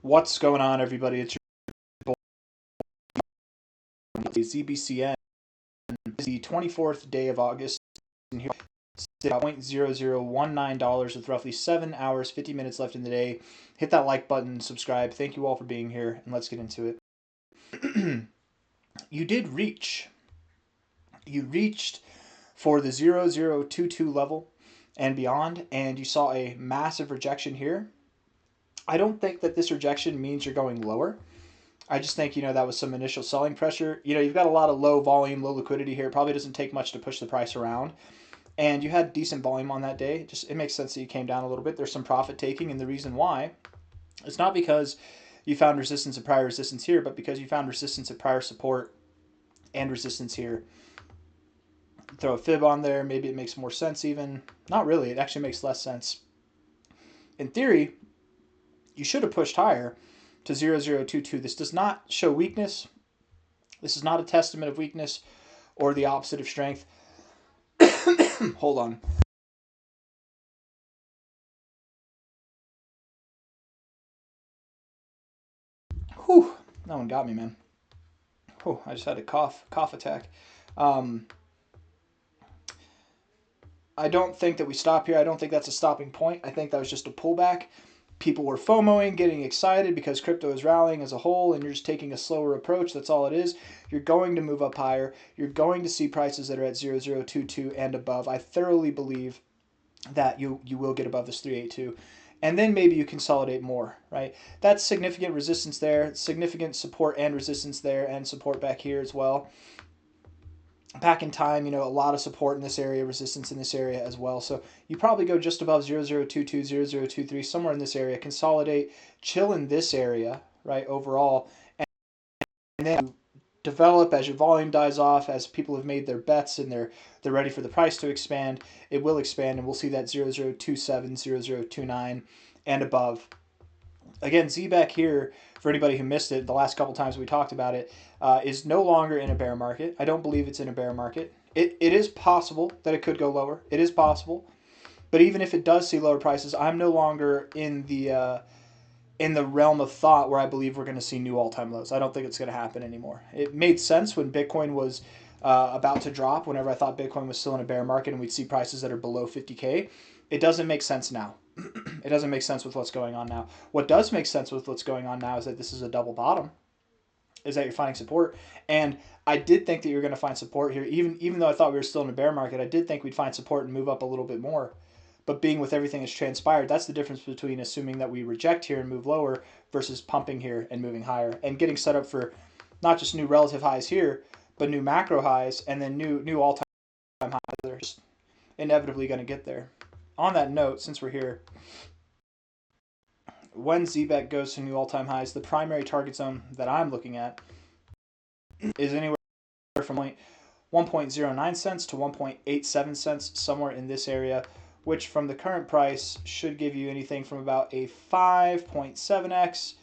What's going on, everybody? It's your ZBCN. It's the 24th day of August, and here $0.0019 with roughly 7 hours, 50 minutes left in the day. Hit that like button, subscribe. Thank you all for being here, and let's get into it. You did reach. You reached for the 0022 level and beyond, and you saw a massive rejection here. I don't think that this rejection means you're going lower. I just think, that was some initial selling pressure. You've got a lot of low volume, low liquidity here. It probably doesn't take much to push the price around. And you had decent volume on that day. It makes sense that you came down a little bit. There's some profit taking, and the reason why, it's not because you found resistance at prior resistance here, but because you found resistance at prior support and resistance here. Throw a fib on there. Maybe it makes more sense even. Not really. It actually makes less sense. In theory, you should have pushed higher to 0022. This does not show weakness. This is not a testament of weakness or the opposite of strength. Hold on. Whew. That one got me, man. Whew. I just had a cough attack. I don't think that we stop here. I don't think that's a stopping point. I think that was just a pullback. People were FOMOing, getting excited because crypto is rallying as a whole, and you're just taking a slower approach. That's all it is. You're going to move up higher. You're going to see prices that are at 0022 and above. I thoroughly believe that you will get above this 382. And then maybe you consolidate more, right? That's significant resistance there, significant support and resistance there, and support back here as well. Back in time, a lot of support in this area, resistance in this area as well. So you probably go just above 0022, 0023, somewhere in this area, consolidate, chill in this area, right, overall, and then develop as your volume dies off, as people have made their bets and they're ready for the price to expand. It will expand, and we'll see that 0027, 0029, and above. Again, Zebec here, for anybody who missed it, the last couple times we talked about it, is no longer in a bear market. I don't believe it's in a bear market. It is possible that it could go lower. It is possible. But even if it does see lower prices, I'm no longer in the realm of thought where I believe we're going to see new all-time lows. I don't think it's going to happen anymore. It made sense when Bitcoin was about to drop, whenever I thought Bitcoin was still in a bear market and we'd see prices that are below 50K. It doesn't make sense now. It doesn't make sense with what's going on now. What does make sense with what's going on now is that this is a double bottom, is that you're finding support. And I did think that you were going to find support here. Even though I thought we were still in a bear market, I did think we'd find support and move up a little bit more. But being with everything that's transpired, that's the difference between assuming that we reject here and move lower versus pumping here and moving higher and getting set up for not just new relative highs here, but new macro highs and then new all-time highs that are just inevitably going to get there. On that note, since we're here, when Zebec goes to new all-time highs, the primary target zone that I'm looking at is anywhere from 1.09 cents to 1.87 cents, somewhere in this area, which from the current price should give you anything from about a 5.7x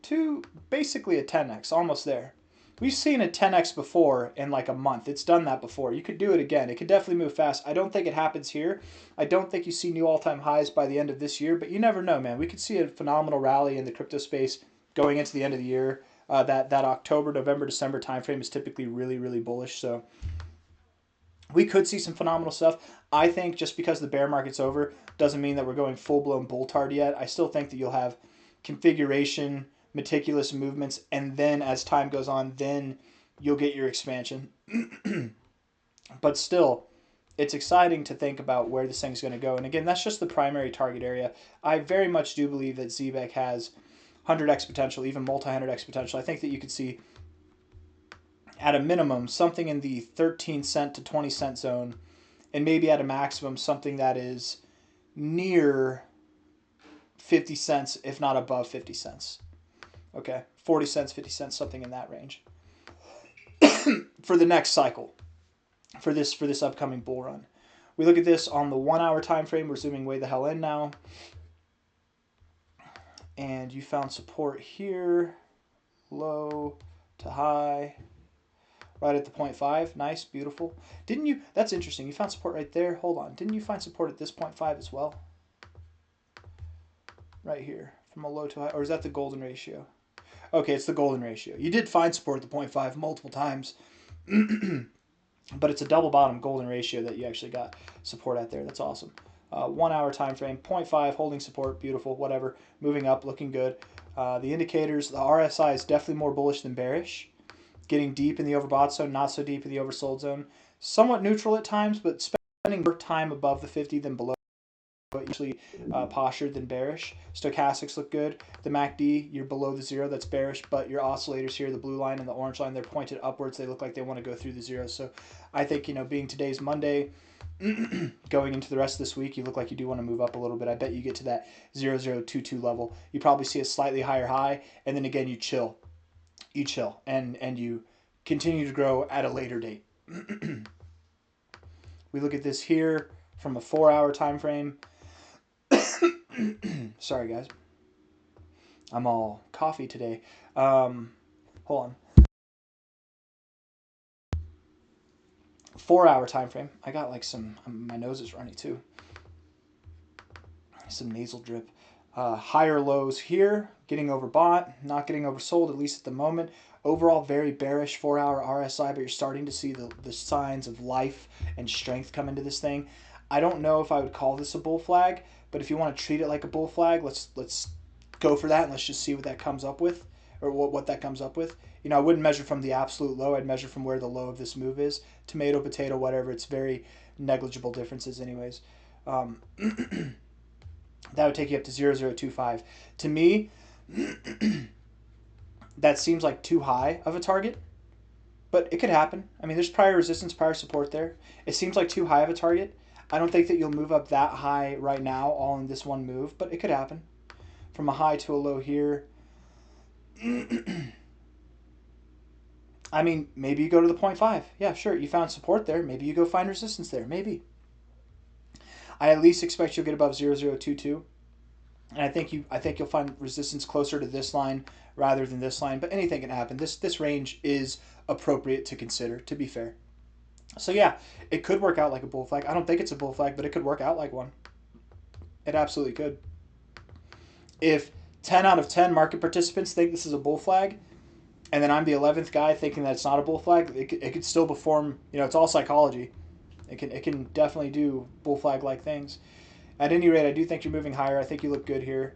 to basically a 10x, almost there. We've seen a 10x before in like a month. It's done that before. You could do it again. It could definitely move fast. I don't think it happens here. I don't think you see new all-time highs by the end of this year, but you never know, man. We could see a phenomenal rally in the crypto space going into the end of the year. That October, November, December timeframe is typically really, really bullish. So we could see some phenomenal stuff. I think just because the bear market's over doesn't mean that we're going full-blown bull tard yet. I still think that you'll have configuration, meticulous movements, and then as time goes on, then you'll get your expansion. But still, it's exciting to think about where this thing's going to go. And again, that's just the primary target area. I very much do believe that Zebec has 100x potential, even multi-100x potential. I think that you could see, at a minimum, something in the 13 cent to 20 cent zone, and maybe at a maximum, something that is near 50 cents, if not above 50 cents. Okay, 40 cents, 50 cents, something in that range for the next cycle, for this upcoming bull run. We look at this on the 1 hour time frame. We're zooming way the hell in now. And you found support here, low to high, right at the 0.5. Nice, beautiful. Didn't you, that's interesting. You found support right there. Hold on. Didn't you find support at this 0.5 as well? Right here. from a low to high, or is that the golden ratio? Okay, it's the golden ratio. You did find support at the 0.5 multiple times, but it's a double bottom golden ratio that you actually got support at there. That's awesome. 1 hour time frame, 0.5 holding support, beautiful, whatever. Moving up, looking good. The indicators, the RSI is definitely more bullish than bearish. Getting deep in the overbought zone, not so deep in the oversold zone. Somewhat neutral at times, but spending more time above the 50 than below. But usually postured than bearish. Stochastics look good. The MACD, you're below the zero, that's bearish, but your oscillators here, the blue line and the orange line, they're pointed upwards. They look like they want to go through the zero. So I think, you know, being today's Monday, going into the rest of this week, you look like you do want to move up a little bit. I bet you get to that 0022 level. You probably see a slightly higher high, and then again, you chill. You chill, and you continue to grow at a later date. We look at this here from a 4 hour time frame. Sorry, guys. I'm all coffee today. Hold on. 4 hour time frame. I got like my nose is runny too. Some nasal drip. Higher lows here. Getting overbought. Not getting oversold, at least at the moment. Overall, very bearish 4 hour RSI, but you're starting to see the signs of life and strength come into this thing. I don't know if I would call this a bull flag, but if you want to treat it like a bull flag, let's go for that and let's just see what that comes up with, or what that comes up with. You know, I wouldn't measure from the absolute low. I'd measure from where the low of this move is. Tomato, potato, whatever. It's very negligible differences anyways. That would take you up to 0025. To me, that seems like too high of a target, but it could happen. I mean, there's prior resistance, prior support there. It seems like too high of a target. I don't think that you'll move up that high right now, all in this one move, but it could happen. From a high to a low here. I mean, maybe you go to the 0.5. Yeah, sure, you found support there. Maybe you go find resistance there. Maybe. I at least expect you'll get above 0022. And I think you'll find resistance closer to this line rather than this line. But anything can happen. This range is appropriate to consider, to be fair. So yeah, it could work out like a bull flag. I don't think it's a bull flag, but it could work out like one. It absolutely could. If 10 out of 10 market participants think this is a bull flag, and then I'm the 11th guy thinking that it's not a bull flag, it could still perform. You know, it's all psychology. It can definitely do bull flag like things. At any rate, I do think you're moving higher. I think you look good here.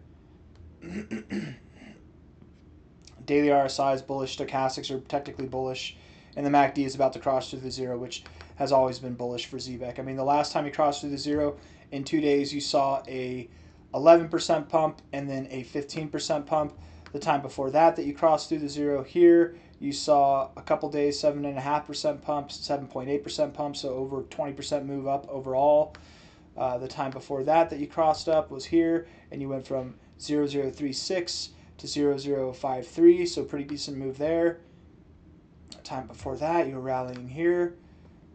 Daily RSI is bullish. Stochastics are technically bullish. And the MACD is about to cross through the zero, which has always been bullish for Zebec. I mean, the last time you crossed through the zero, in 2 days, you saw a 11% pump and then a 15% pump. The time before that you crossed through the zero here, you saw a couple days 7.5% pumps, 7.8% pump, so over 20% move up overall. The time before that you crossed up was here, and you went from 0036 to 0053, so pretty decent move there. The time before that, you were rallying here.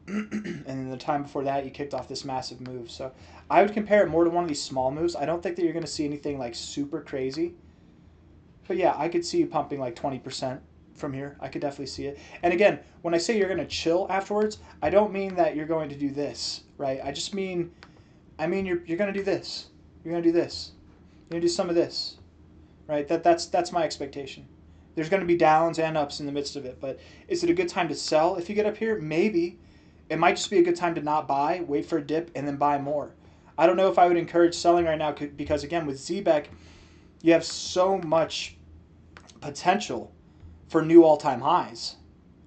And then the time before that, you kicked off this massive move. So I would compare it more to one of these small moves. I don't think that you're going to see anything like super crazy. But yeah, I could see you pumping like 20% from here. I could definitely see it. And again, when I say you're going to chill afterwards, I don't mean that you're going to do this, right? I mean you're going to do this. You're going to do this. You're going to do some of this, right? That's my expectation. There's going to be downs and ups in the midst of it, but is it a good time to sell if you get up here? Maybe. It might just be a good time to not buy, wait for a dip, and then buy more. I don't know if I would encourage selling right now because, again, with Zebec, you have so much potential for new all-time highs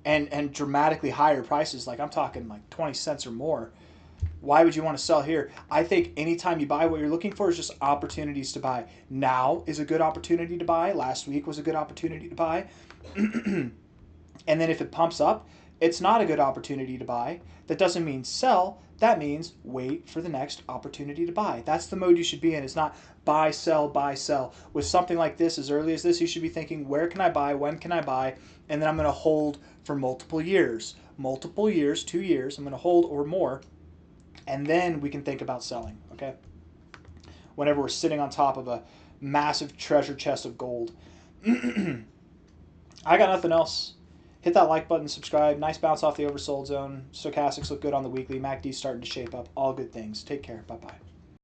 and dramatically higher prices. Like I'm talking like 20 cents or more. Why would you want to sell here? I think anytime you buy, what you're looking for is just opportunities to buy. Now is a good opportunity to buy. Last week was a good opportunity to buy. And then if it pumps up, it's not a good opportunity to buy. That doesn't mean sell. That means wait for the next opportunity to buy. That's the mode you should be in. It's not buy, sell, buy, sell. With something like this, as early as this, you should be thinking, where can I buy? When can I buy? And then I'm going to hold for multiple years. Multiple years, 2 years. I'm going to hold or more. And then we can think about selling, okay? Whenever we're sitting on top of a massive treasure chest of gold. I got nothing else. Hit that like button, subscribe. Nice bounce off the oversold zone. Stochastics look good on the weekly. MACD's starting to shape up. All good things. Take care. Bye-bye.